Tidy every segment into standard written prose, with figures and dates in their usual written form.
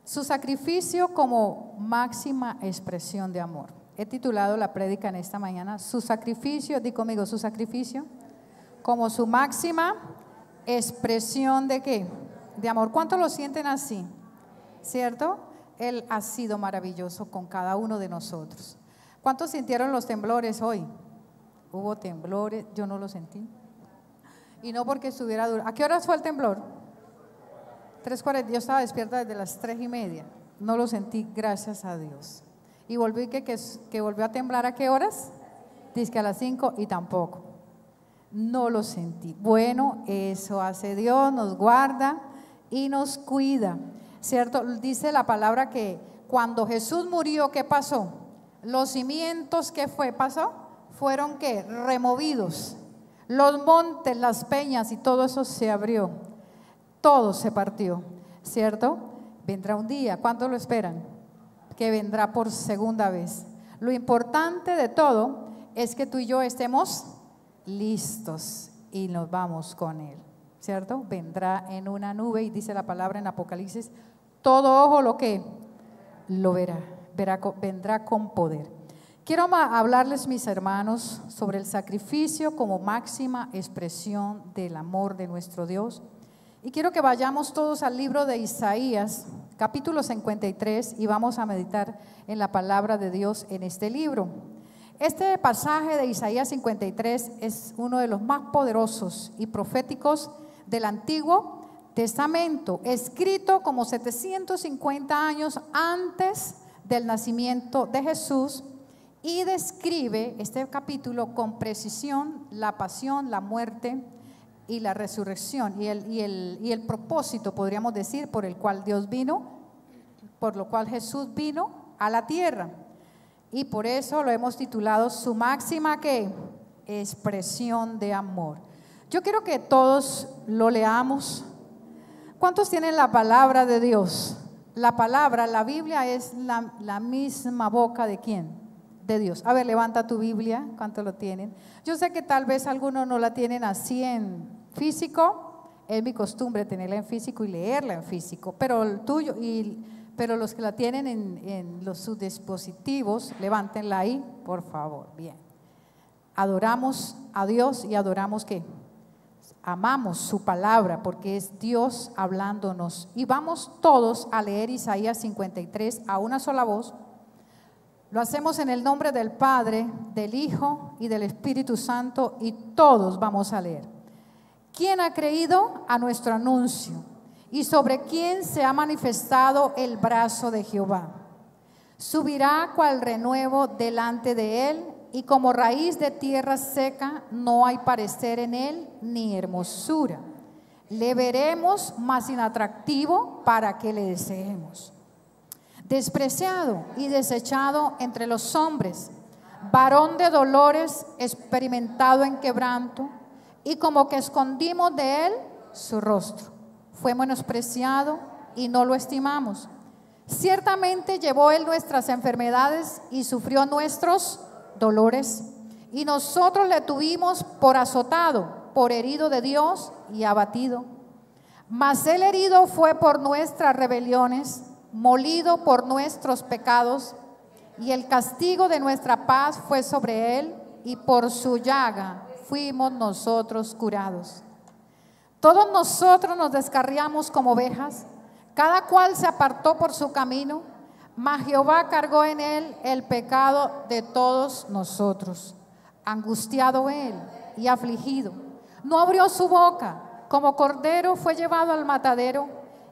Su sacrificio como máxima expresión de amor. He titulado la prédica en esta mañana, su sacrificio, di conmigo, su sacrificio como su máxima expresión de ¿qué? De amor. ¿Cuántos lo sienten así? ¿Cierto? Él ha sido maravilloso con cada uno de nosotros. ¿Cuántos sintieron los temblores hoy? Hubo temblores, yo no lo sentí. Y no porque estuviera duro. ¿A qué horas fue el temblor? 3:40, yo estaba despierta desde las 3:30. No lo sentí, gracias a Dios. Y volví que volvió a temblar, ¿a qué horas? Dice que a las 5 y tampoco. No lo sentí. Bueno, eso hace Dios, nos guarda y nos cuida, ¿cierto? Dice la palabra que cuando Jesús murió, ¿qué pasó? Los cimientos, ¿qué pasó? Fueron ¿qué? Removidos. Los montes, las peñas y todo eso se abrió. Todo se partió, ¿cierto? Vendrá un día, ¿cuántos lo esperan? Que vendrá por segunda vez. Lo importante de todo es que tú y yo estemos listos y nos vamos con Él, ¿cierto? Vendrá en una nube y dice la palabra en Apocalipsis, todo ojo lo que lo verá, vendrá con poder. Quiero hablarles, mis hermanos, sobre el sacrificio como máxima expresión del amor de nuestro Dios. Y quiero que vayamos todos al libro de Isaías, capítulo 53, y vamos a meditar en la palabra de Dios en este libro. Este pasaje de Isaías 53 es uno de los más poderosos y proféticos del Antiguo Testamento, escrito como 750 años antes del nacimiento de Jesús, y describe este capítulo con precisión la pasión, la muerte y la resurrección y el propósito, podríamos decir, por el cual Dios vino, por lo cual Jesús vino a la tierra. Y por eso lo hemos titulado su máxima ¿qué? Expresión de amor. Yo quiero que todos lo leamos. ¿Cuántos tienen la palabra de Dios? La palabra, la Biblia es la misma boca de ¿quién? De Dios. A ver, levanta tu Biblia. ¿Cuántos lo tienen? Yo sé que tal vez algunos no la tienen así en físico. Es mi costumbre tenerla en físico y leerla en físico, pero el tuyo pero los que la tienen en sus dispositivos, levántenla ahí, por favor. Bien. Adoramos a Dios y adoramos ¿qué? Amamos su palabra porque es Dios hablándonos. Y vamos todos a leer Isaías 53 a una sola voz. Lo hacemos en el nombre del Padre, del Hijo y del Espíritu Santo, y todos vamos a leer. ¿Quién ha creído a nuestro anuncio? ¿Y sobre quién se ha manifestado el brazo de Jehová? Subirá cual renuevo delante de él, y como raíz de tierra seca, no hay parecer en él ni hermosura. Le veremos más inatractivo para que le deseemos. Despreciado y desechado entre los hombres, varón de dolores, experimentado en quebranto, y como que escondimos de él su rostro. Fue menospreciado y no lo estimamos. Ciertamente llevó él nuestras enfermedades y sufrió nuestros dolores, y nosotros le tuvimos por azotado, por herido de Dios y abatido. Mas él herido fue por nuestras rebeliones, molido por nuestros pecados, y el castigo de nuestra paz fue sobre él, y por su llaga fuimos nosotros curados. Todos nosotros nos descarriamos como ovejas, cada cual se apartó por su camino, mas Jehová cargó en él el pecado de todos nosotros. Angustiado él y afligido, no abrió su boca, como cordero fue llevado al matadero,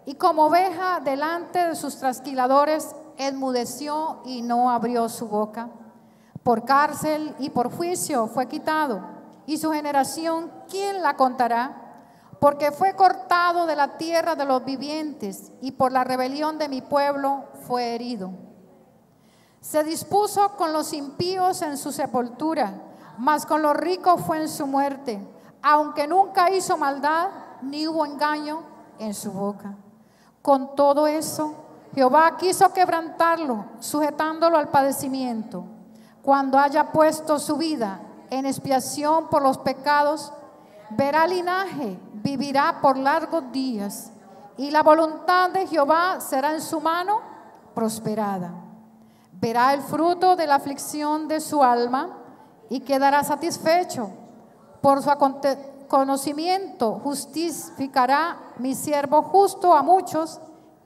y como oveja delante de sus trasquiladores, enmudeció y no abrió su boca. Por cárcel y por juicio fue quitado, y su generación, ¿quién la contará? Porque fue cortado de la tierra de los vivientes, y por la rebelión de mi pueblo fue herido. Se dispuso con los impíos en su sepultura, mas con los ricos fue en su muerte, aunque nunca hizo maldad, ni hubo engaño en su boca. Con todo eso, Jehová quiso quebrantarlo, sujetándolo al padecimiento. Cuando haya puesto su vida en expiación por los pecados, verá linaje, vivirá por largos días, y la voluntad de Jehová será en su mano prosperada. Verá el fruto de la aflicción de su alma y quedará satisfecho. Por su conocimiento justificará mi siervo justo a muchos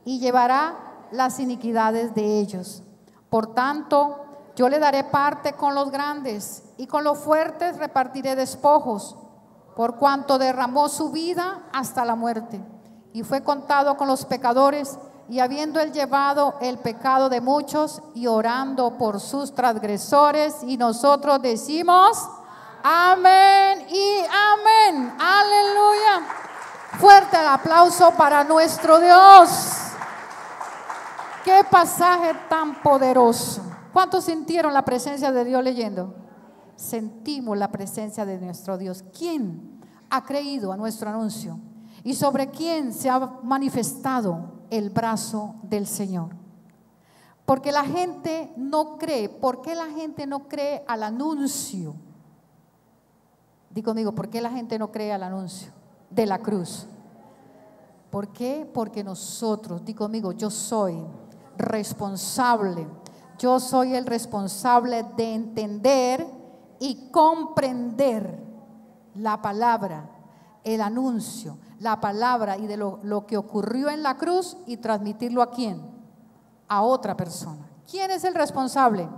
y llevará las iniquidades de ellos. Por tanto, yo le daré parte con los grandes y con los fuertes repartiré despojos, por cuanto derramó su vida hasta la muerte y fue contado con los pecadores, y habiendo él llevado el pecado de muchos y orando por sus transgresores, y nosotros decimos amén y amén. Aleluya. Fuerte el aplauso para nuestro Dios. Qué pasaje tan poderoso. ¿Cuántos sintieron la presencia de Dios leyendo? Sentimos la presencia de nuestro Dios. ¿Quién ha creído a nuestro anuncio? ¿Y sobre quién se ha manifestado el brazo del Señor? Porque la gente no cree. ¿Por qué la gente no cree al anuncio? Di conmigo, ¿por qué la gente no cree al anuncio de la cruz? ¿Por qué? Porque nosotros, di conmigo, yo soy responsable. Yo soy el responsable de entender y comprender la palabra, el anuncio, la palabra y de lo que ocurrió en la cruz, y transmitirlo ¿a quién? A otra persona. ¿Quién es el responsable?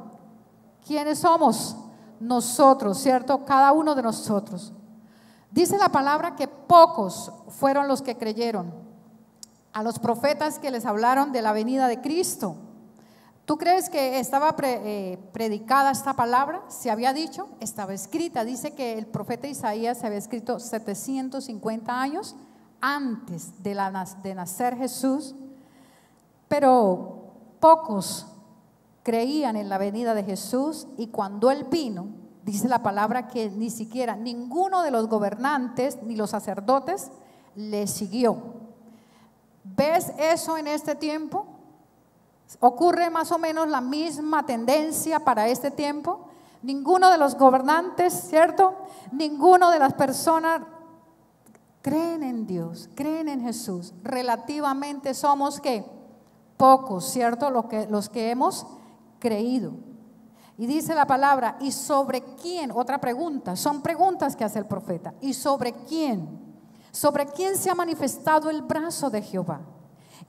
¿Quiénes somos? Nosotros, ¿cierto? Cada uno de nosotros. Dice la palabra que pocos fueron los que creyeron a los profetas que les hablaron de la venida de Cristo. ¿Tú crees que estaba predicada esta palabra? Se había dicho, estaba escrita. Dice que el profeta Isaías se había escrito 750 años antes de nacer Jesús, pero pocos creían en la venida de Jesús, y cuando Él vino, dice la palabra que ni siquiera ninguno de los gobernantes ni los sacerdotes le siguió. ¿Ves eso en este tiempo? Ocurre más o menos la misma tendencia para este tiempo. Ninguno de los gobernantes, ¿cierto? Ninguno de las personas creen en Dios, creen en Jesús. Relativamente somos ¿qué? Pocos, ¿cierto? Los que hemos creído. Y dice la palabra, ¿y sobre quién? Otra pregunta, son preguntas que hace el profeta. ¿Y sobre quién? ¿Sobre quién se ha manifestado el brazo de Jehová?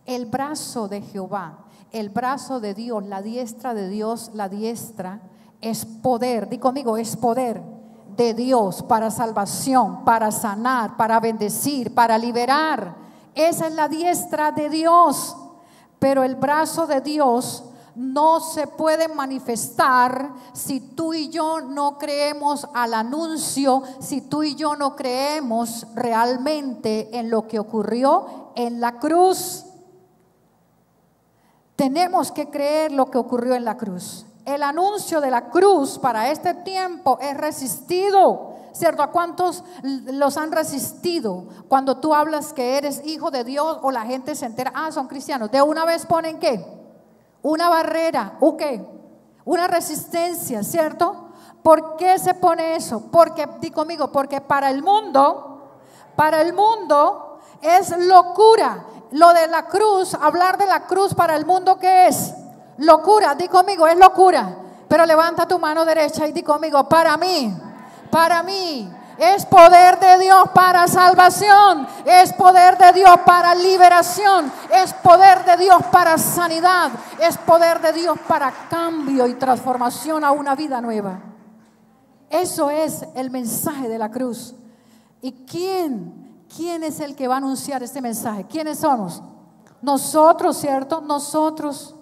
El brazo de Jehová, el brazo de Dios, la diestra de Dios, la diestra es poder. Di conmigo, es poder de Dios para salvación, para sanar, para bendecir, para liberar. Esa es la diestra de Dios. Pero el brazo de Dios no se puede manifestar si tú y yo no creemos al anuncio, si tú y yo no creemos realmente en lo que ocurrió en la cruz. Tenemos que creer lo que ocurrió en la cruz. El anuncio de la cruz para este tiempo es resistido, ¿cierto? ¿A cuántos los han resistido? Cuando tú hablas que eres hijo de Dios, o la gente se entera, son cristianos, de una vez ponen ¿qué? Una barrera, ¿o qué? Una resistencia, ¿cierto? ¿Por qué se pone eso? Porque, di conmigo, porque para el mundo es locura. Lo de la cruz, hablar de la cruz para el mundo, ¿qué es? Locura. Di conmigo, es locura. Pero levanta tu mano derecha y di conmigo, para mí es poder de Dios para salvación, es poder de Dios para liberación, es poder de Dios para sanidad, es poder de Dios para cambio y transformación a una vida nueva. Eso es el mensaje de la cruz. ¿Y quién es el que va a anunciar este mensaje? ¿Quiénes somos? Nosotros, ¿cierto? Nosotros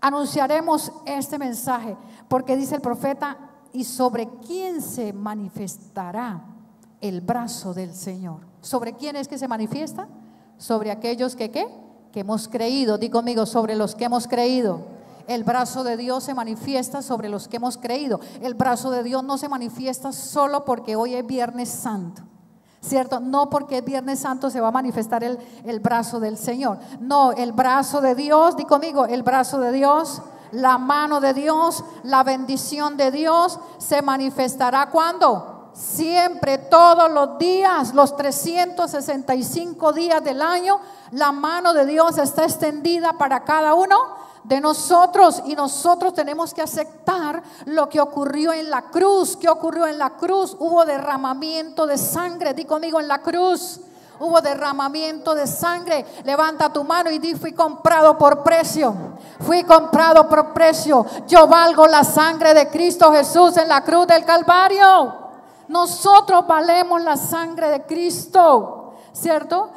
anunciaremos este mensaje, porque dice el profeta, ¿y sobre quién se manifestará el brazo del Señor? ¿Sobre quién es que se manifiesta? Sobre aquellos que hemos creído. Di conmigo, sobre los que hemos creído. El brazo de Dios se manifiesta sobre los que hemos creído. El brazo de Dios no se manifiesta solo porque hoy es Viernes Santo, ¿cierto? No porque es Viernes Santo se va a manifestar el brazo del Señor. No, el brazo de Dios, di conmigo, el brazo de Dios, la mano de Dios, la bendición de Dios se manifestará ¿cuándo? Siempre, todos los días, los 365 días del año, la mano de Dios está extendida para cada uno de nosotros, y nosotros tenemos que aceptar lo que ocurrió en la cruz. ¿Qué ocurrió en la cruz? Hubo derramamiento de sangre. Di conmigo, en la cruz hubo derramamiento de sangre. Levanta tu mano y di: fui comprado por precio. Fui comprado por precio. Yo valgo la sangre de Cristo Jesús en la cruz del Calvario. Nosotros valemos la sangre de Cristo, ¿cierto?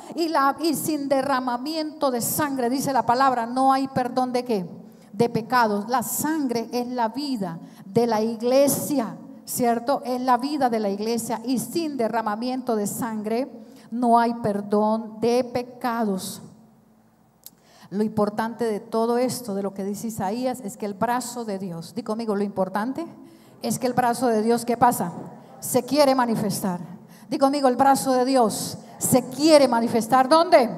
Y sin derramamiento de sangre, dice la palabra, no hay perdón de ¿qué? De pecados. La sangre es la vida de la iglesia, ¿cierto? Es la vida de la iglesia, y sin derramamiento de sangre no hay perdón de pecados. Lo importante de todo esto, de lo que dice Isaías, es que el brazo de Dios, di conmigo, lo importante es que el brazo de Dios, ¿qué pasa? Se quiere manifestar. Di conmigo, el brazo de Dios se quiere manifestar. ¿Dónde?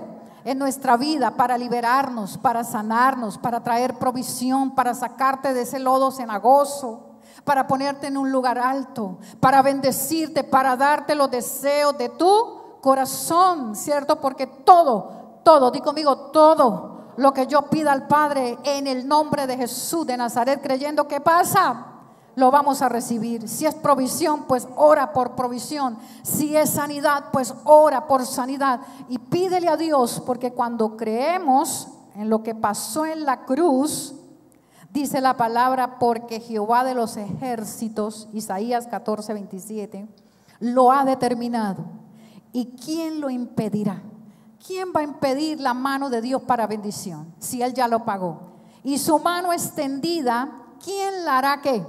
En nuestra vida, para liberarnos, para sanarnos, para traer provisión, para sacarte de ese lodo cenagoso, para ponerte en un lugar alto, para bendecirte, para darte los deseos de tu corazón, ¿cierto? Porque todo, di conmigo, todo lo que yo pida al Padre en el nombre de Jesús de Nazaret, creyendo, ¿qué pasa? Lo vamos a recibir. Si es provisión, pues ora por provisión. Si es sanidad, pues ora por sanidad. Y pídele a Dios, porque cuando creemos en lo que pasó en la cruz, dice la palabra, porque Jehová de los ejércitos, Isaías 14:27, lo ha determinado. ¿Y quién lo impedirá? ¿Quién va a impedir la mano de Dios para bendición? Si Él ya lo pagó. Y su mano extendida, ¿quién la hará qué?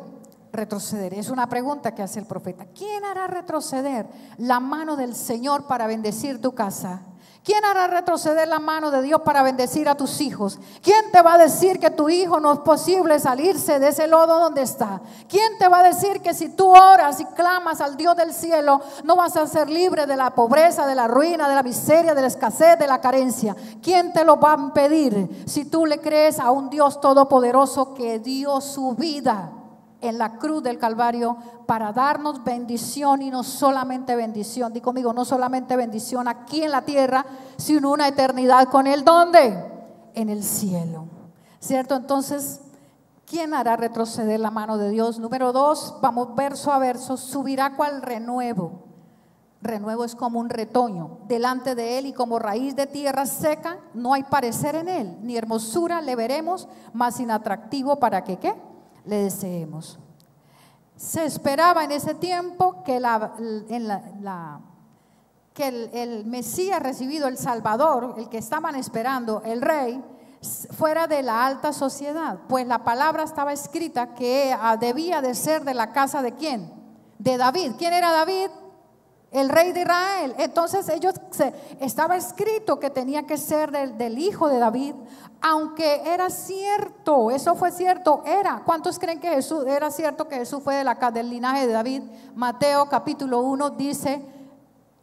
Retroceder. Es una pregunta que hace el profeta. ¿Quién hará retroceder la mano del Señor para bendecir tu casa? ¿Quién hará retroceder la mano de Dios para bendecir a tus hijos? ¿Quién te va a decir que tu hijo no es posible salirse de ese lodo donde está? ¿Quién te va a decir que si tú oras y clamas al Dios del cielo, no vas a ser libre de la pobreza, de la ruina, de la miseria, de la escasez, de la carencia? ¿Quién te lo va a impedir si tú le crees a un Dios todopoderoso que dio su vida en la cruz del Calvario para darnos bendición? Y no solamente bendición, di conmigo, no solamente bendición aquí en la tierra, sino una eternidad con Él. ¿Dónde? En el cielo, ¿cierto? Entonces, ¿quién hará retroceder la mano de Dios? Número 2, vamos verso a verso. Subirá cual renuevo. Renuevo es como un retoño delante de Él, y como raíz de tierra seca, no hay parecer en Él, ni hermosura le veremos, más inatractivo para que ¿qué? Le deseemos. Se esperaba en ese tiempo que el Mesías recibido, el Salvador, el que estaban esperando, el Rey, fuera de la alta sociedad, pues la palabra estaba escrita que debía de ser de la casa de ¿quién? De David. ¿Quién era David? El rey de Israel. Entonces estaba escrito que tenía que ser del hijo de David, aunque era cierto, eso fue cierto, ¿cuántos creen que Jesús, era cierto que Jesús fue del linaje de David? Mateo capítulo 1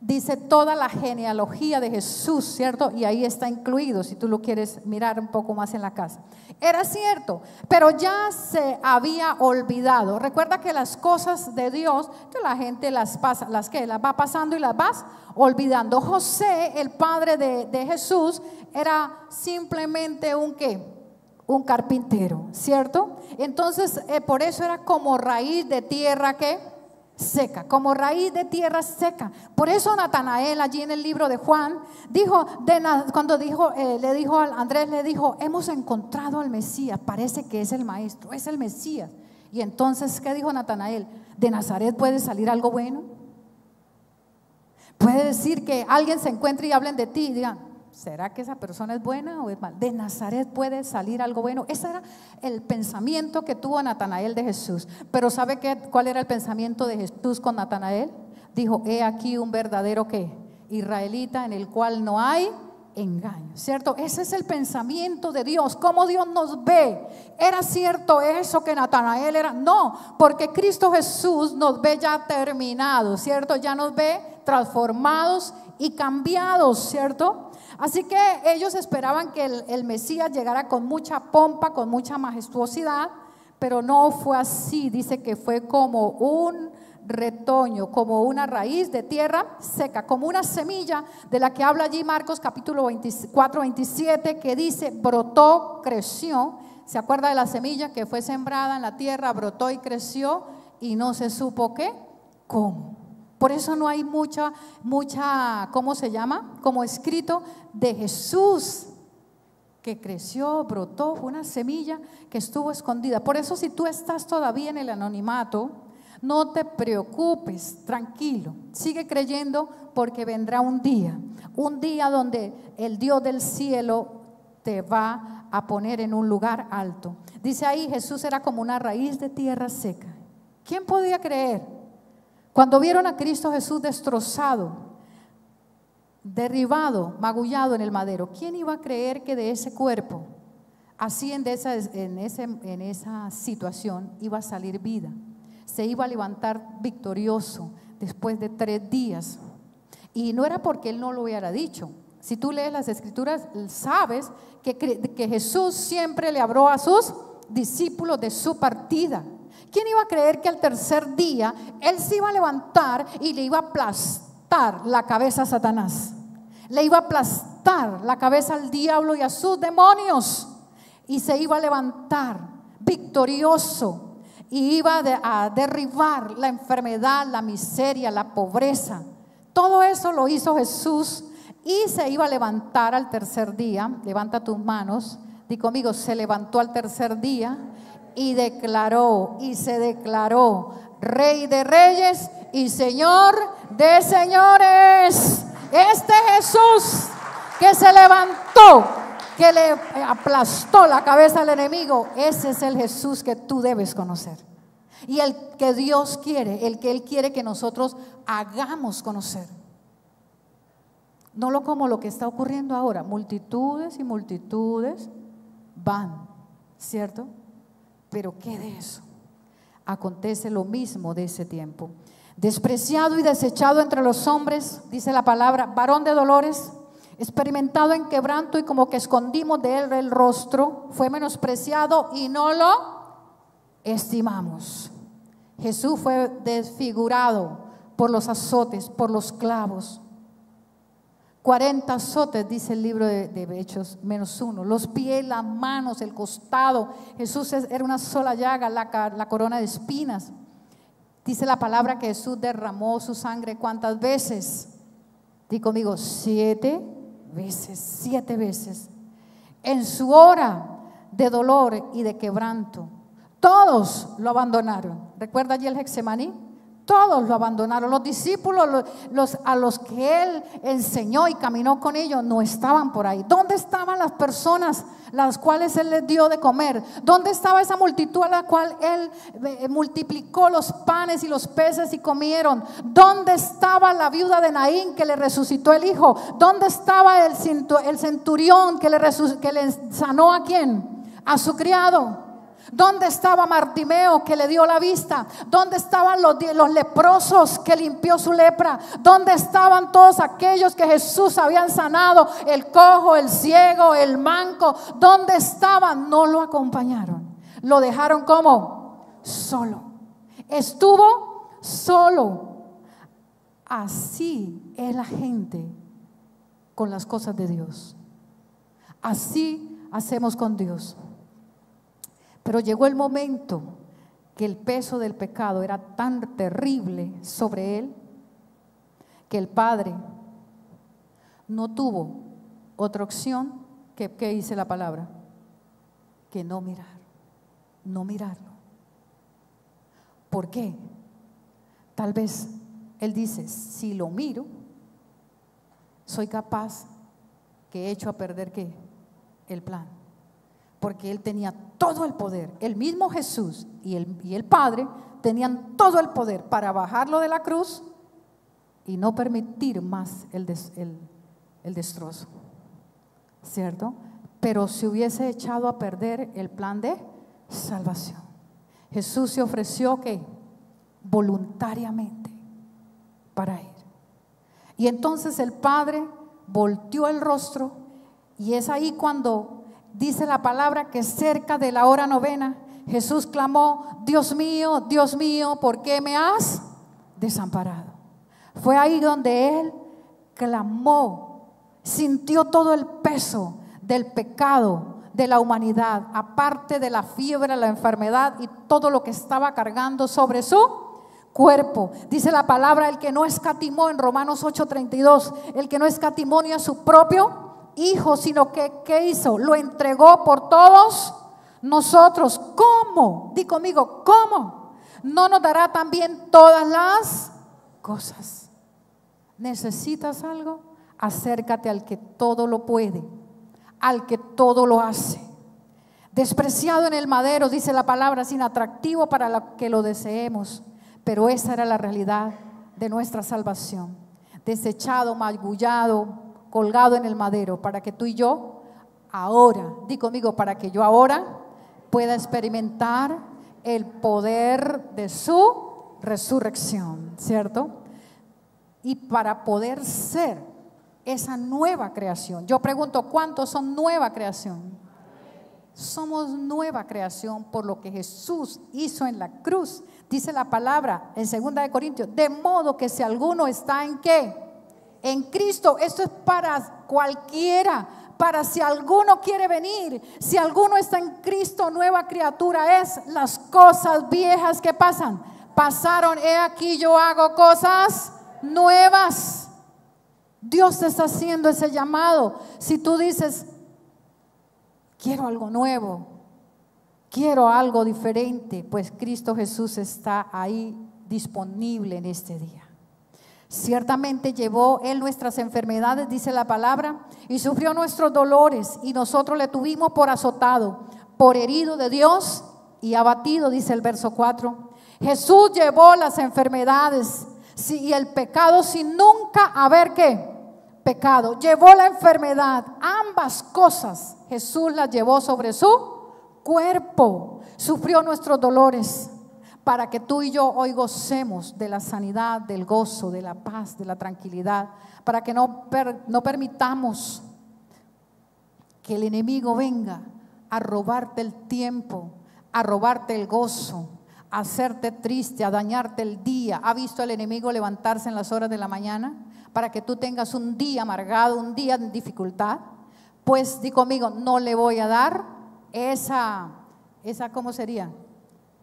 dice toda la genealogía de Jesús, ¿cierto? Y ahí está incluido, si tú lo quieres mirar un poco más en la casa. Era cierto, pero ya se había olvidado. Recuerda que las cosas de Dios, que la gente las va pasando y las vas olvidando. José, el padre de Jesús, era simplemente un carpintero, ¿cierto? Entonces, por eso era como raíz de tierra seca, como raíz de tierra seca. Por eso Natanael, allí en el libro de Juan, cuando le dijo a Andrés, le dijo: hemos encontrado al Mesías, parece que es el maestro, es el Mesías. Y entonces, ¿qué dijo Natanael? ¿De Nazaret puede salir algo bueno? Puede decir que alguien se encuentre y hablen de ti y digan: ¿será que esa persona es buena o es mala? ¿De Nazaret puede salir algo bueno? Ese era el pensamiento que tuvo Natanael de Jesús. Pero ¿sabe cuál era el pensamiento de Jesús con Natanael? Dijo: he aquí un verdadero israelita en el cual no hay engaño, ¿cierto? Ese es el pensamiento de Dios, cómo Dios nos ve. ¿Era cierto eso que Natanael era? No, porque Cristo Jesús nos ve ya terminados, ¿cierto? Ya nos ve transformados y cambiados, ¿cierto? Así que ellos esperaban que el Mesías llegara con mucha pompa, con mucha majestuosidad, pero no fue así. Dice que fue como un retoño, como una raíz de tierra seca, como una semilla de la que habla allí Marcos capítulo 24, 27, que dice, brotó, creció. ¿Se acuerda de la semilla que fue sembrada en la tierra, brotó y creció y no se supo qué? ¿Cómo? Por eso no hay mucha, ¿cómo se llama? Como escrito de Jesús, que creció, brotó, fue una semilla que estuvo escondida. Por eso si tú estás todavía en el anonimato, no te preocupes, tranquilo, sigue creyendo, porque vendrá un día donde el Dios del cielo te va a poner en un lugar alto. Dice ahí, Jesús era como una raíz de tierra seca. ¿Quién podía creer? Cuando vieron a Cristo Jesús destrozado, derribado, magullado en el madero, ¿quién iba a creer que de ese cuerpo, así en esa situación, iba a salir vida? Se iba a levantar victorioso después de 3 días. Y no era porque él no lo hubiera dicho. Si tú lees las escrituras, sabes que Jesús siempre le habló a sus discípulos de su partida. ¿Quién iba a creer que al tercer día él se iba a levantar y le iba a aplastar la cabeza a Satanás? Le iba a aplastar la cabeza al diablo y a sus demonios, y se iba a levantar victorioso y iba a derribar la enfermedad, la miseria, la pobreza. Todo eso lo hizo Jesús, y se iba a levantar al tercer día. Levanta tus manos, di conmigo, se levantó al tercer día y declaró, y se declaró Rey de reyes y Señor de señores. Este Jesús que se levantó, que le aplastó la cabeza al enemigo, ese es el Jesús que tú debes conocer, y el que Dios quiere, el que Él quiere que nosotros hagamos conocer. No como lo que está ocurriendo ahora, multitudes y multitudes van, ¿cierto? Pero ¿qué de eso? Acontece lo mismo de ese tiempo. Despreciado y desechado entre los hombres, dice la palabra, varón de dolores, experimentado en quebranto, y como que escondimos de él el rostro, fue menospreciado y no lo estimamos. Jesús fue desfigurado por los azotes, por los clavos. 40 azotes, dice el libro de Hechos, -1. Los pies, las manos, el costado. Jesús era una sola llaga, la corona de espinas. Dice la palabra que Jesús derramó su sangre, ¿cuántas veces? Di conmigo, 7 veces, 7 veces. En su hora de dolor y de quebranto, todos lo abandonaron. ¿Recuerda allí el Getsemaní? Todos lo abandonaron. Los discípulos, a los que Él enseñó y caminó con ellos, no estaban por ahí. ¿Dónde estaban las personas las cuales Él les dio de comer? ¿Dónde estaba esa multitud a la cual Él multiplicó los panes y los peces y comieron? ¿Dónde estaba la viuda de Naín que le resucitó el hijo? ¿Dónde estaba el centurión que le sanó a quién? A su criado. ¿Dónde estaba Bartimeo que le dio la vista? ¿Dónde estaban los leprosos que limpió su lepra? ¿Dónde estaban todos aquellos que Jesús habían sanado? El cojo, el ciego, el manco. ¿Dónde estaban? No lo acompañaron. Lo dejaron como solo. Estuvo solo. Así es la gente con las cosas de Dios. Así hacemos con Dios. Pero llegó el momento que el peso del pecado era tan terrible sobre él, que el Padre no tuvo otra opción que dice la palabra, que no mirarlo. ¿Por qué? Tal vez él dice, si lo miro, soy capaz que echo a perder ¿qué? El plan. Porque él tenía todo el poder. El mismo Jesús y el Padre tenían todo el poder para bajarlo de la cruz y no permitir más el destrozo, ¿cierto? Pero se hubiese echado a perder el plan de salvación. Jesús se ofreció ¿qué? Voluntariamente para ir. Y entonces el Padre volteó el rostro, y es ahí cuando dice la palabra que cerca de la hora 9 Jesús clamó, Dios mío, ¿por qué me has desamparado. Fue ahí donde Él clamó, sintió todo el peso del pecado de la humanidad, aparte de la fiebre, la enfermedad y todo lo que estaba cargando sobre su cuerpo. Dice la palabra, el que no escatimó en Romanos 8:32, el que no escatimó ni a su propio Hijo, sino que ¿qué hizo? Lo entregó por todos nosotros. ¿Cómo? Di conmigo, ¿cómo? ¿No nos dará también todas las cosas? ¿Necesitas algo? Acércate al que todo lo puede, al que todo lo hace. Despreciado en el madero, dice la palabra, sin atractivo para lo que lo deseemos. Pero esa era la realidad de nuestra salvación. Desechado, magullado, colgado en el madero, para que tú y yo ahora, di conmigo, para que yo ahora pueda experimentar el poder de su resurrección, ¿cierto? Y para poder ser esa nueva creación. Yo pregunto, ¿cuántos son nueva creación? Somos nueva creación por lo que Jesús hizo en la cruz. Dice la palabra en 2 Corintios, de modo que si alguno está en ¿qué? En Cristo. Esto es para cualquiera, para si alguno quiere venir. Si alguno está en Cristo, nueva criatura es. Las cosas viejas que pasan, pasaron, he aquí yo hago cosas nuevas. Dios te está haciendo ese llamado. Si tú dices, quiero algo nuevo, quiero algo diferente, pues Cristo Jesús está ahí disponible en este día. Ciertamente llevó Él nuestras enfermedades, dice la palabra, y sufrió nuestros dolores, y nosotros le tuvimos por azotado, por herido de Dios y abatido, dice el verso 4. Jesús llevó las enfermedades y el pecado sin nunca haber ¿qué? Pecado. Llevó la enfermedad, ambas cosas Jesús las llevó sobre su cuerpo. Sufrió nuestros dolores para que tú y yo hoy gocemos de la sanidad, del gozo, de la paz, de la tranquilidad, para que no permitamos que el enemigo venga a robarte el tiempo, a robarte el gozo, a hacerte triste, a dañarte el día. ¿Ha visto el enemigo levantarse en las horas de la mañana para que tú tengas un día amargado, un día en dificultad? Pues di conmigo, no le voy a dar esa ¿cómo sería?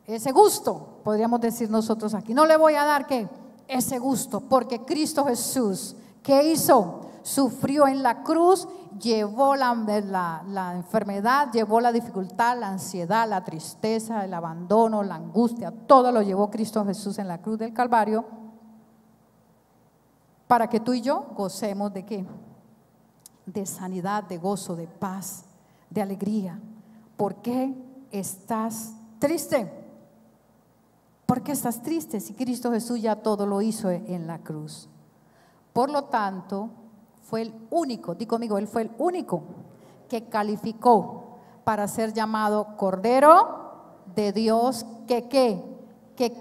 Ese gusto, podríamos decir nosotros aquí. No le voy a dar ¿qué? Ese gusto, porque Cristo Jesús, ¿qué hizo? Sufrió en la cruz, llevó la enfermedad, llevó la dificultad, la ansiedad, la tristeza, el abandono, la angustia, todo lo llevó Cristo Jesús en la cruz del Calvario, para que tú y yo gocemos de ¿qué? De sanidad, de gozo, de paz, de alegría. ¿Por qué estás triste? ¿Por qué estás triste si Cristo Jesús ya todo lo hizo en la cruz? Por lo tanto, fue el único, di conmigo, Él fue el único que calificó para ser llamado Cordero de Dios que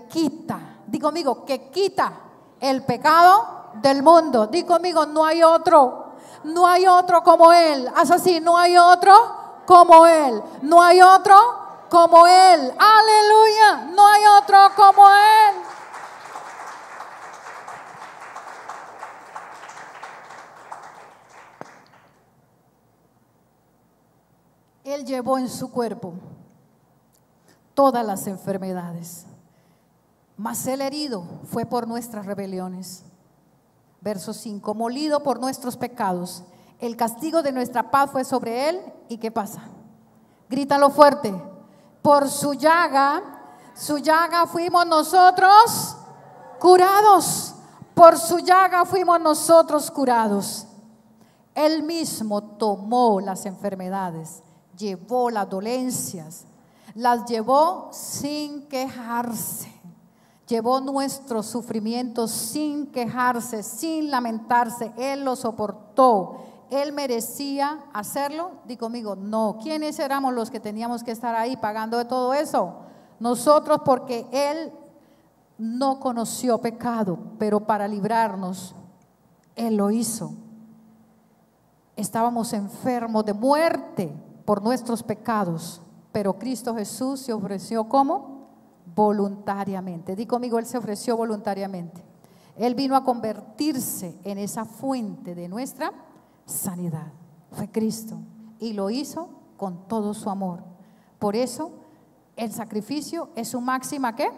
quita, di conmigo, que quita el pecado del mundo. Di conmigo, no hay otro como Él. Haz así, no hay otro como Él, no hay otro como Él, aleluya, no hay otro como Él. Él llevó en su cuerpo todas las enfermedades, mas el herido fue por nuestras rebeliones. Verso 5, molido por nuestros pecados, el castigo de nuestra paz fue sobre Él. ¿Y qué pasa? Grítalo fuerte. Por su llaga fuimos nosotros curados. Por su llaga fuimos nosotros curados. Él mismo tomó las enfermedades, llevó las dolencias, las llevó sin quejarse. Llevó nuestros sufrimientos sin quejarse, sin lamentarse. Él lo soportó. Él merecía hacerlo. Di conmigo, no. ¿Quiénes éramos los que teníamos que estar ahí pagando de todo eso? Nosotros, porque Él no conoció pecado, pero para librarnos, Él lo hizo. Estábamos enfermos de muerte por nuestros pecados, pero Cristo Jesús se ofreció como voluntariamente. Di conmigo, Él se ofreció voluntariamente. Él vino a convertirse en esa fuente de nuestra sanidad. Fue Cristo y lo hizo con todo su amor. Por eso el sacrificio es su máxima ¿qué?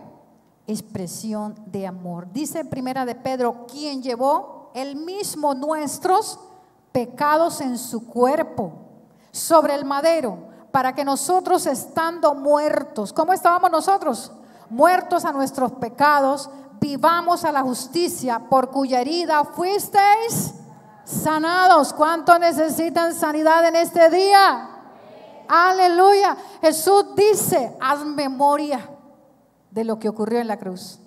Expresión de amor. Dice en Primera de Pedro, quien llevó él mismo nuestros pecados en su cuerpo sobre el madero, para que nosotros estando muertos, ¿cómo estábamos nosotros? Muertos a nuestros pecados, vivamos a la justicia, por cuya herida fuisteis sanados. ¿Cuántos necesitan sanidad en este día? Aleluya. Jesús dice, haz memoria de lo que ocurrió en la cruz.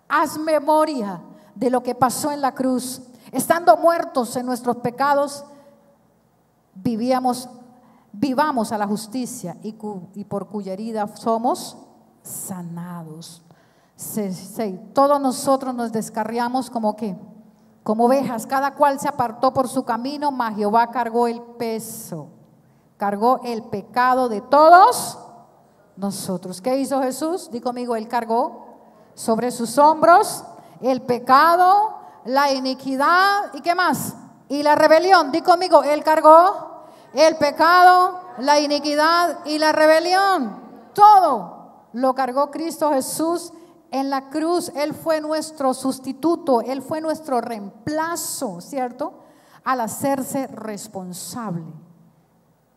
Haz memoria de lo que pasó en la cruz. Estando muertos en nuestros pecados, vivamos a la justicia y por cuya herida somos sanados. Todos nosotros nos descarriamos como ¿qué? Como ovejas, cada cual se apartó por su camino, mas Jehová cargó el peso, cargó el pecado de todos nosotros. ¿Qué hizo Jesús? Di conmigo, Él cargó sobre sus hombros el pecado, la iniquidad y ¿qué más? Y la rebelión. Di conmigo, Él cargó el pecado, la iniquidad y la rebelión. Todo lo cargó Cristo Jesús en la cruz. Él fue nuestro sustituto, Él fue nuestro reemplazo, ¿cierto? Al hacerse responsable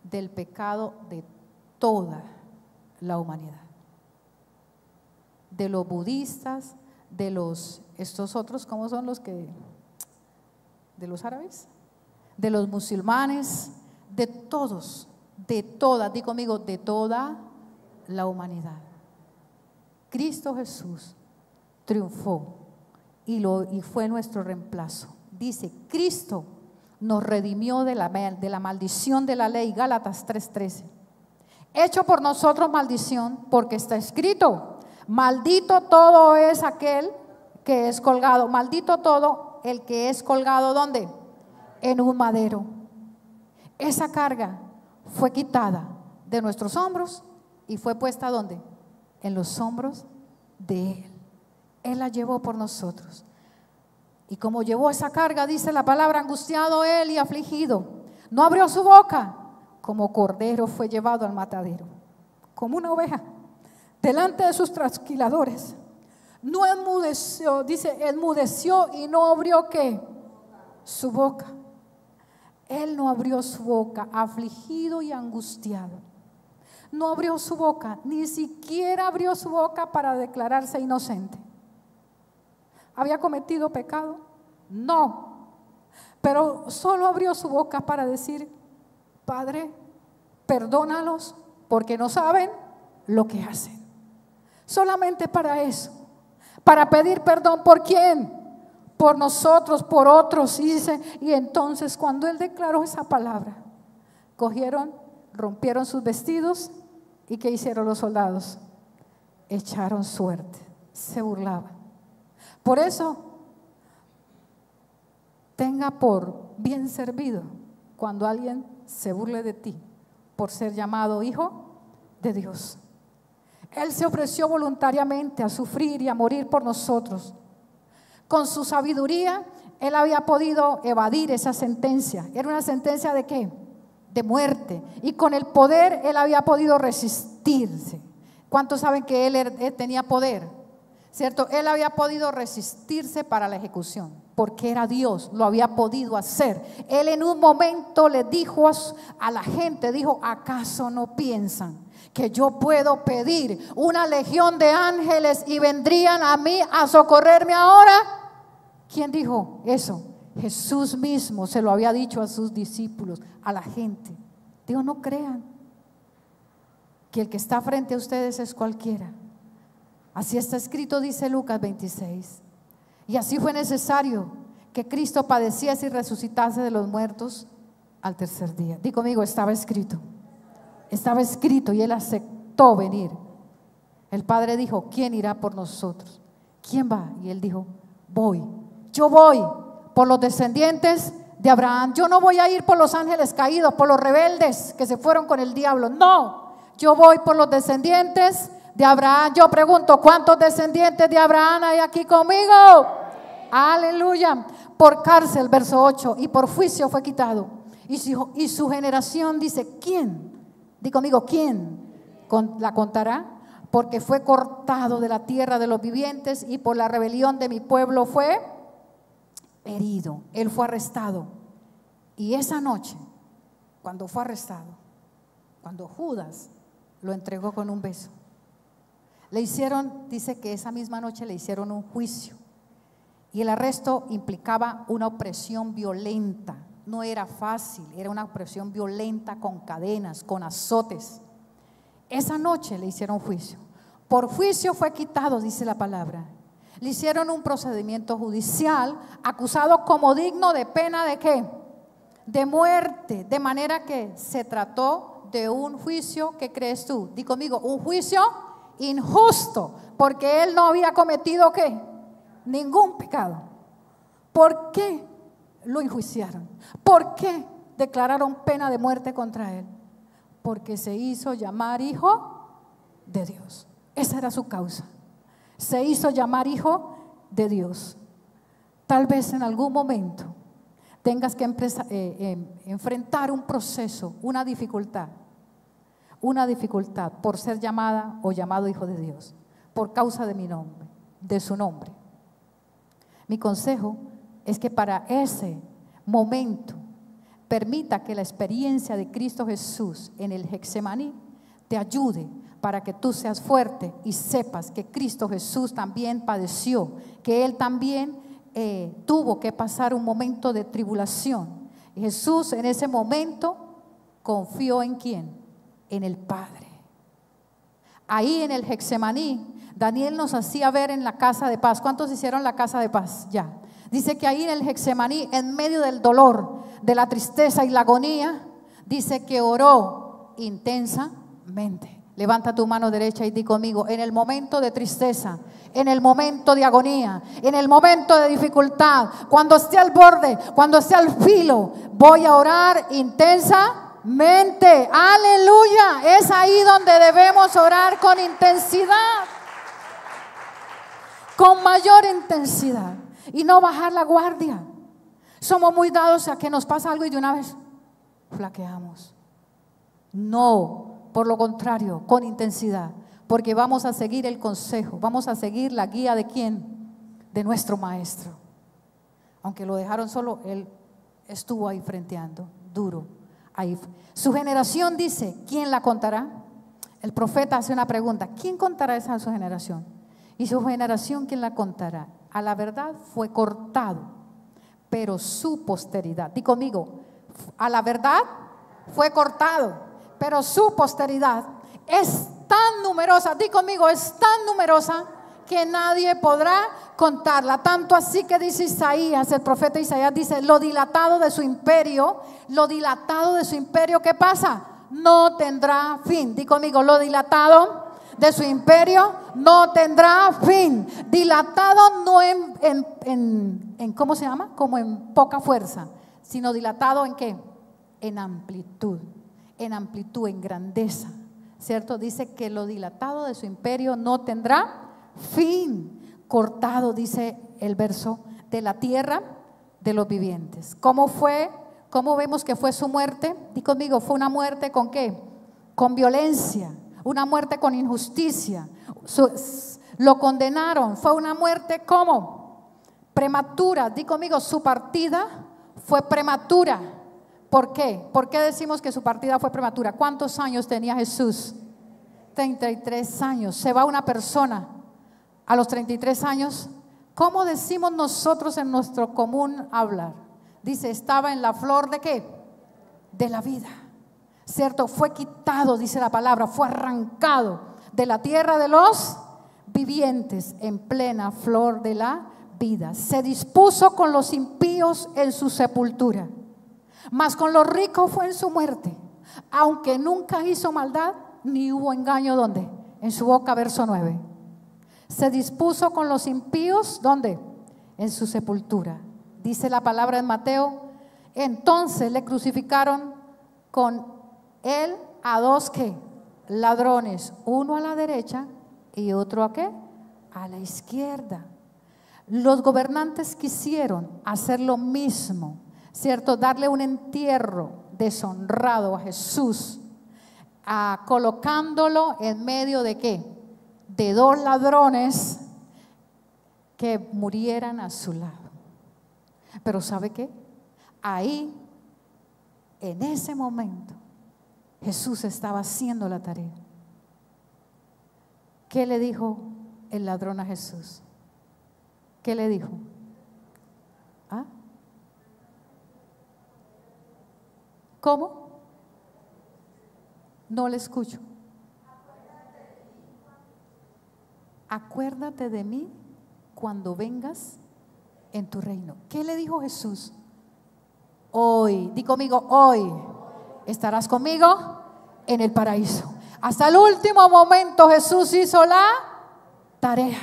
del pecado de toda la humanidad. De los budistas, de estos otros, ¿cómo son los que? De los árabes, de los musulmanes, de todos, de toda, di conmigo, de toda la humanidad. Cristo Jesús triunfó y fue nuestro reemplazo. Dice, Cristo nos redimió de la maldición de la ley, Gálatas 3:13. Hecho por nosotros maldición, porque está escrito, maldito todo es aquel que es colgado, maldito todo el que es colgado, ¿dónde? En un madero. Esa carga fue quitada de nuestros hombros y fue puesta ¿dónde? En los hombros de Él. Él la llevó por nosotros. Y como llevó esa carga, dice la palabra, angustiado Él y afligido, no abrió su boca, como cordero fue llevado al matadero, como una oveja delante de sus trasquiladores. No enmudeció, dice, enmudeció y no abrió ¿qué? Su boca. Él no abrió su boca, afligido y angustiado. No abrió su boca, ni siquiera abrió su boca para declararse inocente. ¿Había cometido pecado? No. Pero solo abrió su boca para decir, Padre, perdónalos porque no saben lo que hacen. Solamente para eso, para pedir perdón. ¿Por quién? Por nosotros, por otros. Y entonces cuando Él declaró esa palabra, rompieron sus vestidos. ¿Y qué hicieron los soldados? Echaron suerte, se burlaban. Por eso, tenga por bien servido cuando alguien se burle de ti por ser llamado hijo de Dios. Él se ofreció voluntariamente a sufrir y a morir por nosotros. Con su sabiduría, Él había podido evadir esa sentencia. ¿Era una sentencia de qué? De muerte. Y con el poder Él había podido resistirse. ¿Cuántos saben que Él tenía poder? ¿Cierto? Él había podido resistirse para la ejecución, porque era Dios, lo había podido hacer. Él en un momento le dijo a la gente, dijo, ¿acaso no piensan que yo puedo pedir una legión de ángeles y vendrían a mí a socorrerme ahora? ¿Quién dijo eso? Jesús mismo se lo había dicho a sus discípulos, a la gente. Digo, no crean que el que está frente a ustedes es cualquiera. Así está escrito, dice Lucas 26. Y así fue necesario que Cristo padeciese y resucitase de los muertos al tercer día. Di conmigo, estaba escrito. Estaba escrito y Él aceptó venir. El Padre dijo, ¿quién irá por nosotros? ¿Quién va? Y Él dijo, voy. Yo voy por los descendientes de Abraham. Yo no voy a ir por los ángeles caídos, por los rebeldes que se fueron con el diablo. No, yo voy por los descendientes de Abraham. Yo pregunto, ¿cuántos descendientes de Abraham hay aquí conmigo? Aleluya. Por cárcel, verso 8, y por juicio fue quitado. Y su generación dice, ¿quién? Di conmigo, ¿quién la contará? Porque fue cortado de la tierra de los vivientes y por la rebelión de mi pueblo fue herido. Él fue arrestado. Y esa noche, cuando fue arrestado, cuando Judas lo entregó con un beso, le hicieron, dice que esa misma noche le hicieron un juicio. Y el arresto implicaba una opresión violenta. No era fácil, era una opresión violenta con cadenas, con azotes. Esa noche le hicieron juicio. Por juicio fue quitado, dice la palabra. Le hicieron un procedimiento judicial, acusado como digno de pena ¿de qué? De muerte. De manera que se trató de un juicio, ¿qué crees tú? Di conmigo, un juicio injusto, porque él no había cometido ¿qué? Ningún pecado. ¿Por qué lo enjuiciaron? ¿Por qué declararon pena de muerte contra él? Porque se hizo llamar hijo de Dios. Esa era su causa. Se hizo llamar hijo de Dios. Tal vez en algún momento tengas que enfrentar un proceso, una dificultad por ser llamada o llamado hijo de Dios, por causa de mi nombre, de su nombre. Mi consejo es que para ese momento permita que la experiencia de Cristo Jesús en el Getsemaní te ayude para que tú seas fuerte y sepas que Cristo Jesús también padeció, que Él también tuvo que pasar un momento de tribulación. Y Jesús en ese momento confió ¿en quién? En el Padre. Ahí en el Getsemaní, Daniel nos hacía ver en la casa de paz. ¿Cuántos hicieron la casa de paz? Ya. Dice que ahí en el Getsemaní, en medio del dolor, de la tristeza y la agonía, dice que oró intensamente. Levanta tu mano derecha y di conmigo, en el momento de tristeza, en el momento de agonía, en el momento de dificultad, cuando esté al borde, cuando esté al filo, voy a orar intensamente. Aleluya. Es ahí donde debemos orar con intensidad, con mayor intensidad, y no bajar la guardia. Somos muy dados a que nos pasa algo y de una vez flaqueamos. No, por lo contrario, con intensidad, porque vamos a seguir el consejo, vamos a seguir la guía de ¿quién? De nuestro maestro. Aunque lo dejaron solo, él estuvo ahí frenteando, duro. Ahí. Su generación dice, ¿quién la contará? El profeta hace una pregunta, ¿quién contará esa su generación? Y su generación, ¿quién la contará? A la verdad fue cortado, pero su posteridad, di conmigo, a la verdad fue cortado, pero su posteridad es tan numerosa, di conmigo, es tan numerosa que nadie podrá contarla. Tanto así que dice Isaías, el profeta Isaías dice, lo dilatado de su imperio, ¿qué pasa? No tendrá fin. Di conmigo, lo dilatado de su imperio no tendrá fin. Dilatado no en ¿cómo se llama? Como en poca fuerza, sino dilatado ¿en qué? En amplitud, en grandeza, ¿cierto? Dice que lo dilatado de su imperio no tendrá fin. Cortado, dice el verso, de la tierra de los vivientes. ¿Cómo fue? ¿Cómo vemos que fue su muerte? Di conmigo, fue una muerte ¿con qué? Con violencia. Una muerte con injusticia. Lo condenaron. Fue una muerte ¿cómo? Prematura. Di conmigo, su partida fue prematura. ¿Por qué? ¿Por qué decimos que su partida fue prematura? ¿Cuántos años tenía Jesús? 33 años. Se va una persona a los 33 años. ¿Cómo decimos nosotros en nuestro común hablar? Dice, estaba en la flor ¿de qué? De la vida. ¿Cierto? Fue quitado, dice la palabra, fue arrancado de la tierra de los vivientes en plena flor de la vida. Se dispuso con los impíos en su sepultura, mas con los ricos fue en su muerte, aunque nunca hizo maldad, ni hubo engaño. ¿Dónde? En su boca, verso 9. Se dispuso con los impíos, ¿dónde? En su sepultura. Dice la palabra en Mateo, entonces le crucificaron con él a dos ¿qué? Ladrones, uno a la derecha y otro ¿a qué? A la izquierda. Los gobernantes quisieron hacer lo mismo, ¿cierto? Darle un entierro deshonrado a Jesús, colocándolo en medio de ¿qué? De dos ladrones que murieran a su lado. Pero ¿sabe qué? Ahí, en ese momento, Jesús estaba haciendo la tarea. ¿Qué le dijo el ladrón a Jesús? ¿Qué le dijo? ¿Ah? ¿Cómo? No le escucho. Acuérdate de mí cuando vengas en tu reino. ¿Qué le dijo Jesús? Hoy, di conmigo, hoy estarás conmigo en el paraíso. Hasta el último momento Jesús hizo la tarea.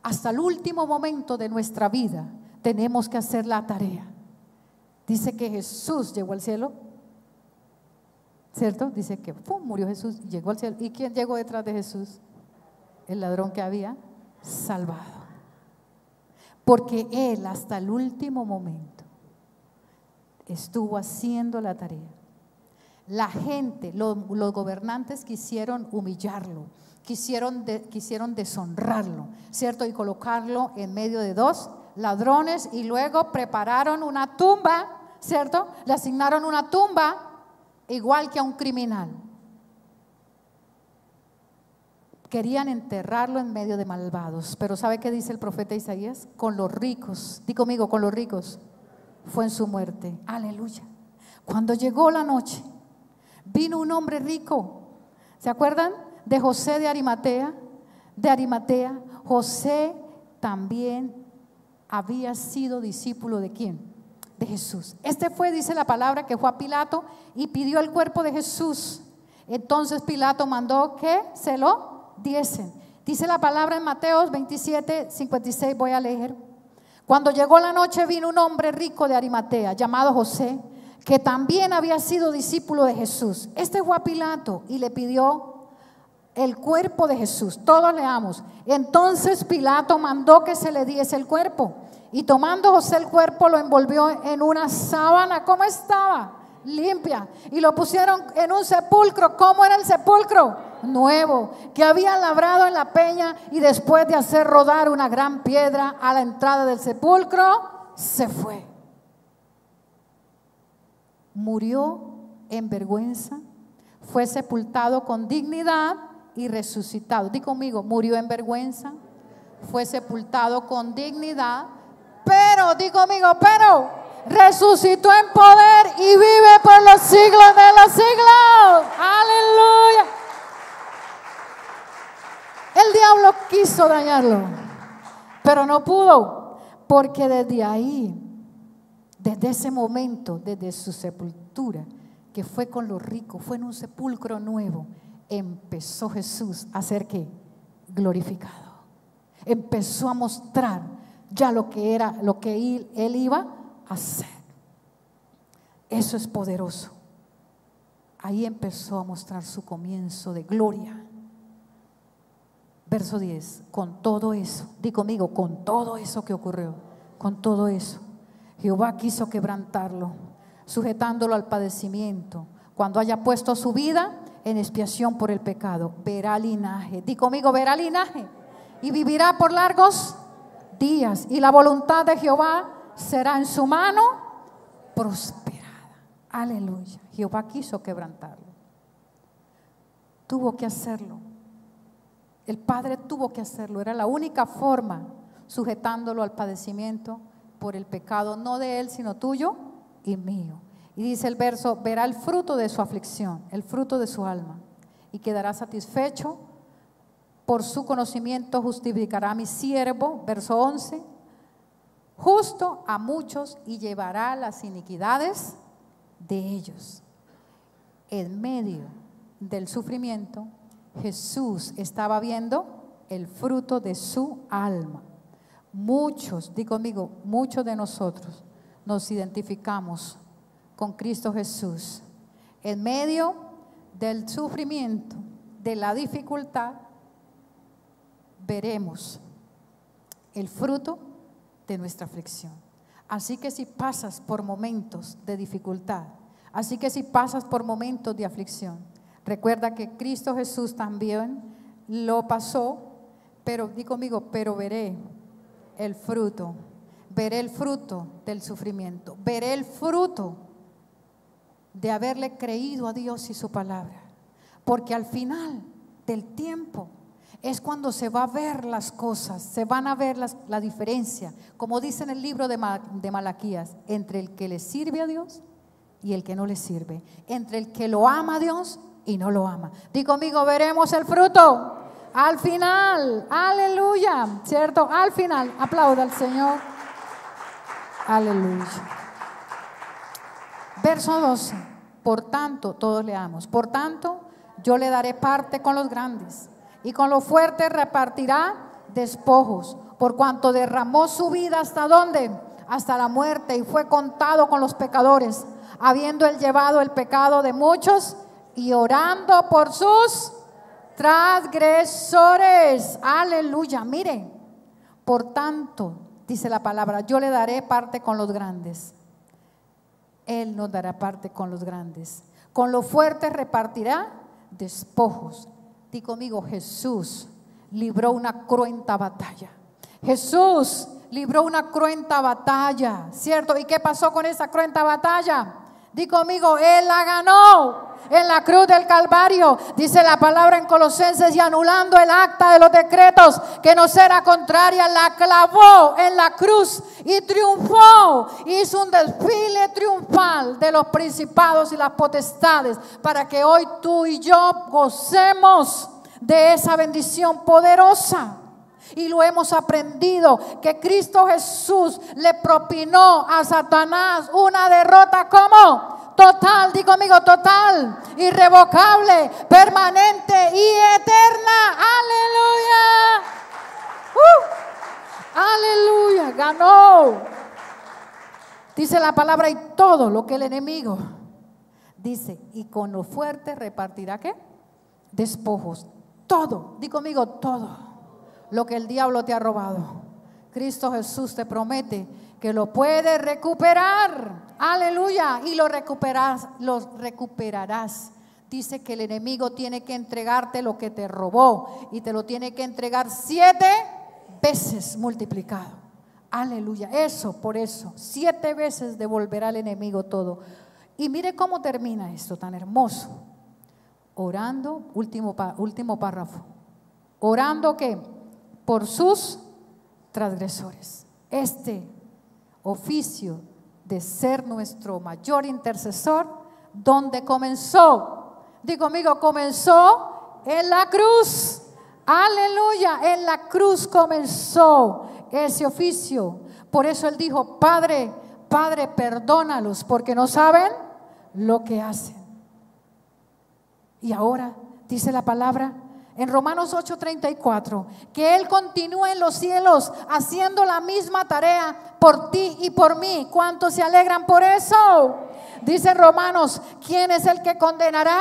Hasta el último momento de nuestra vida tenemos que hacer la tarea. Dice que Jesús llegó al cielo, ¿cierto? Dice que murió Jesús y llegó al cielo. ¿Y quién llegó detrás de Jesús? El ladrón que había salvado. Porque Él hasta el último momento estuvo haciendo la tarea. La gente, los gobernantes quisieron humillarlo, quisieron deshonrarlo, ¿cierto? Y colocarlo en medio de dos ladrones y luego prepararon una tumba, ¿cierto? Le asignaron una tumba igual que a un criminal. Querían enterrarlo en medio de malvados, pero ¿sabe qué dice el profeta Isaías? Con los ricos, di conmigo, con los ricos fue en su muerte. Aleluya. Cuando llegó la noche, vino un hombre rico. ¿Se acuerdan de José de Arimatea? José también había sido discípulo ¿de quién? De Jesús. Este fue, dice la palabra, que fue a Pilato y pidió el cuerpo de Jesús. Entonces Pilato mandó que se lo diesen. Dice la palabra en Mateo 27:56, voy a leer. Cuando llegó la noche, vino un hombre rico de Arimatea llamado José, que también había sido discípulo de Jesús. Este fue a Pilato y le pidió el cuerpo de Jesús. Todos leamos. Entonces Pilato mandó que se le diese el cuerpo, y tomando José el cuerpo, lo envolvió en una sábana. ¿Cómo estaba? Limpia. Y lo pusieron en un sepulcro. ¿Cómo era el sepulcro? Nuevo, que habían labrado en la peña, y después de hacer rodar una gran piedra a la entrada del sepulcro, se fue. Murió en vergüenza, fue sepultado con dignidad y resucitado. Di conmigo, murió en vergüenza, fue sepultado con dignidad, pero, di conmigo, pero resucitó en poder y vive por los siglos de los siglos. Aleluya. El diablo quiso dañarlo, pero no pudo, porque desde ahí, desde ese momento, desde su sepultura, que fue con los ricos, fue en un sepulcro nuevo, empezó Jesús a ser ¿qué? Glorificado. Empezó a mostrar ya lo que era, lo que él iba a hacer. Eso es poderoso. Ahí empezó a mostrar su comienzo de gloria. Verso 10, con todo eso, di conmigo, con todo eso que ocurrió, con todo eso, Jehová quiso quebrantarlo, sujetándolo al padecimiento. Cuando haya puesto su vida en expiación por el pecado, verá linaje. Di conmigo, verá linaje, y vivirá por largos días, y la voluntad de Jehová será en su mano prosperada. Aleluya. Jehová quiso quebrantarlo, tuvo que hacerlo. El Padre tuvo que hacerlo, era la única forma, sujetándolo al padecimiento por el pecado, no de él, sino tuyo y mío. Y dice el verso, verá el fruto de su aflicción, el fruto de su alma, y quedará satisfecho. Por su conocimiento justificará a mi siervo, verso 11, justo a muchos, y llevará las iniquidades de ellos. En medio del sufrimiento, Jesús estaba viendo el fruto de su alma. Muchos, di conmigo, muchos de nosotros nos identificamos con Cristo Jesús. En medio del sufrimiento, de la dificultad, veremos el fruto de nuestra aflicción. Así que si pasas por momentos de dificultad, así que si pasas por momentos de aflicción, recuerda que Cristo Jesús también lo pasó, pero di conmigo, pero veré el fruto del sufrimiento, veré el fruto de haberle creído a Dios y su palabra, porque al final del tiempo es cuando se va a ver las cosas, se van a ver la diferencia, como dice en el libro de Malaquías, entre el que le sirve a Dios y el que no le sirve, entre el que lo ama a Dios y no lo ama. Di conmigo, veremos el fruto al final, aleluya, ¿cierto? Al final, aplauda al Señor, aleluya. Verso 12, por tanto, todos leamos, por tanto, yo le daré parte con los grandes, y con los fuertes repartirá despojos, por cuanto derramó su vida ¿hasta dónde? Hasta la muerte, y fue contado con los pecadores, habiendo él llevado el pecado de muchos y orando por sus transgresores. Aleluya. Mire, por tanto, dice la palabra, yo le daré parte con los grandes. Él nos dará parte con los grandes. Con los fuertes repartirá despojos. Di conmigo, Jesús libró una cruenta batalla. Jesús libró una cruenta batalla, ¿cierto? ¿Y qué pasó con esa cruenta batalla? Di conmigo, Él la ganó en la cruz del Calvario. Dice la palabra en Colosenses, y anulando el acta de los decretos que nos era contraria, la clavó en la cruz y triunfó. Hizo un desfile triunfal de los principados y las potestades, para que hoy tú y yo gocemos de esa bendición poderosa. Y lo hemos aprendido, que Cristo Jesús le propinó a Satanás una derrota como total, di conmigo, total, irrevocable, permanente y eterna. Aleluya, aleluya, ganó. Dice la palabra, y todo lo que el enemigo dice, y con lo fuerte repartirá ¿qué? Despojos. Todo, di conmigo, todo lo que el diablo te ha robado, Cristo Jesús te promete que lo puede recuperar. Aleluya. Y lo recuperarás. Dice que el enemigo tiene que entregarte lo que te robó, y te lo tiene que entregar 7 veces multiplicado. Aleluya. Por eso 7 veces devolverá al enemigo todo. Y mire cómo termina esto tan hermoso. Orando, último párrafo. Orando ¿qué? Por sus transgresores. Este oficio de ser nuestro mayor intercesor, ¿dónde comenzó? Digo conmigo, comenzó en la cruz. Aleluya, en la cruz comenzó ese oficio. Por eso él dijo, Padre, Padre, perdónalos, porque no saben lo que hacen. Y ahora dice la palabra en Romanos 8:34, que Él continúa en los cielos haciendo la misma tarea por ti y por mí. ¿Cuántos se alegran por eso? Dice Romanos, ¿quién es el que condenará?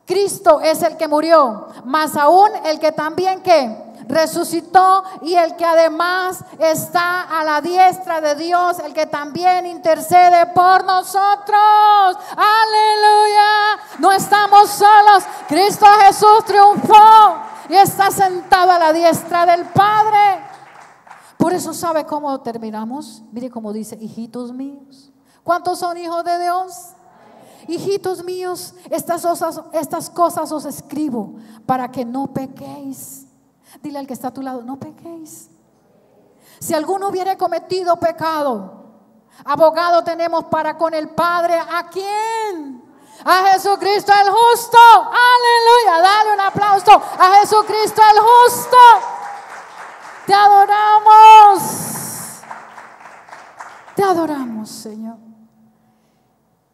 Cristo es el que murió, más aún el que también que resucitó, y el que además está a la diestra de Dios, el que también intercede por nosotros. Aleluya, no estamos solos. Cristo Jesús triunfó y está sentado a la diestra del Padre. Por eso, ¿sabe cómo terminamos? Mire cómo dice, hijitos míos. ¿Cuántos son hijos de Dios? Hijitos míos, estas cosas os escribo para que no pequéis. Dile al que está a tu lado, no pequéis. Si alguno hubiere cometido pecado, abogado tenemos para con el Padre. ¿A quién? A Jesucristo el justo. Aleluya, dale un aplauso a Jesucristo el justo. Te adoramos, Señor.